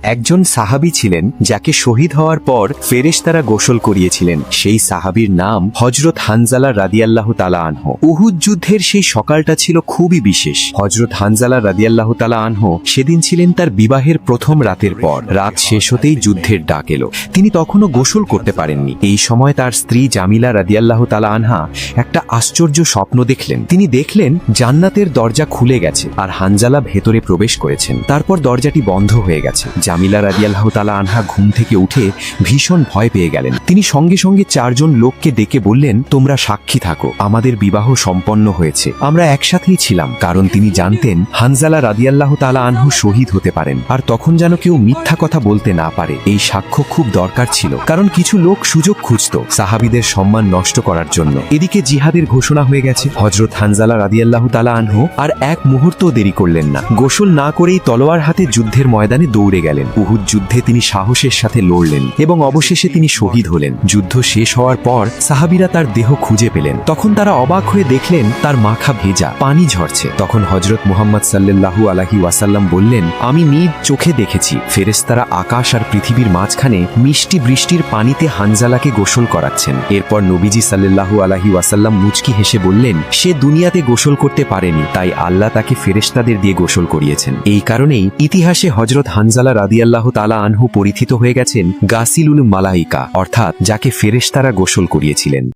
একজন সাহাবী ছিলেন যাকে শহীদ হওয়ার পর ফেরেশতারা গোসল করিয়েছিলেন। সেই সাহাবীর নাম হযরত হানজালা রাদিয়াল্লাহু তাআলা আনহু। উহুদ যুদ্ধের সেই সকালটা ছিল খুবই বিশেষ। হযরত হানজালা রাদিয়াল্লাহু তাআলা আনহু সেদিন ছিলেন তার বিবাহের প্রথম রাতের পর। রাত শেষ হতেই যুদ্ধের ডাক এলো। তিনি তখনও গোসল করতে পারেননি। এই সময় তার স্ত্রী জামিলা রাদিয়াল্লাহু তাআলা আনহা একটা আশ্চর্য স্বপ্ন দেখলেন। তিনি দেখলেন জান্নাতের দরজা খুলে গেছে আর হানজালা ভেতরে প্রবেশ করেছেন। তারপর দরজাটি বন্ধ হয়ে গেছে। জামিলা রাদিয়াল্লাহু তাআলা আনহা ঘুম থেকে উঠে ভীষণ ভয় পেয়ে গেলেন। তিনি সঙ্গে সঙ্গে চারজন লোককে ডেকে বললেন, তোমরা সাক্ষী থাকো, আমাদের বিবাহ সম্পন্ন হয়েছে, আমরা একসাথেই ছিলাম। কারণ তিনি জানতেন হানজালা রাদিয়াল্লাহু তাআলা আনহু শহীদ হতে পারেন, আর তখন যেন কেউ মিথ্যা কথা বলতে না পারে। এই সাক্ষ্য খুব দরকার ছিল, কারণ কিছু লোক সুযোগ খুঁজত সাহাবীদের সম্মান নষ্ট করার জন্য। এদিকে জিহাদের ঘোষণা হয়ে গেছে। হযরত হানজালা রাদিয়াল্লাহু তাআলা আনহু আর এক মুহূর্ত দেরি করলেন না। গোসল না করেই তলোয়ার হাতে যুদ্ধের ময়দানে দৌড়ে গেলেন। উহুদ যুদ্ধে তিনি সাহসের সাথে লড়লেন এবং অবশেষে তিনি শহীদ হলেন। যুদ্ধ শেষ হওয়ার পর সাহাবীরা তার দেহ খুঁজে পেলেন। তখন তারা অবাক হয়ে দেখলেন তার মাথা ভেজা, পানি ঝরছে। তখন হযরত মুহাম্মদ সাল্লাল্লাহু আলাইহি ওয়াসাল্লাম বললেন, আমি নিজ চোখে দেখেছি ফেরেশতারা আকাশ আর পৃথিবীর মাঝখানে মিষ্টি বৃষ্টির পানিতে হানজালাকে গোসল করাচ্ছেন। এরপর নবীজি সাল্লাল্লাহু আলাইহি ওয়াসাল্লাম মুচকি হেসে বললেন, সে দুনিয়াতে গোসল করতে পারেনি, তাই আল্লাহ তাকে ফেরেশতাদের দিয়ে গোসল করিয়েছেন। এই কারণেই ইতিহাসে হযরত হানজালা রাদিয়াল্লাহু তাআলা আনহু পরিচিত হয়ে গেছেন গাসিলুল মালাইকা, অর্থাৎ যাকে ফেরেশতারা গোসল করিয়েছিলেন।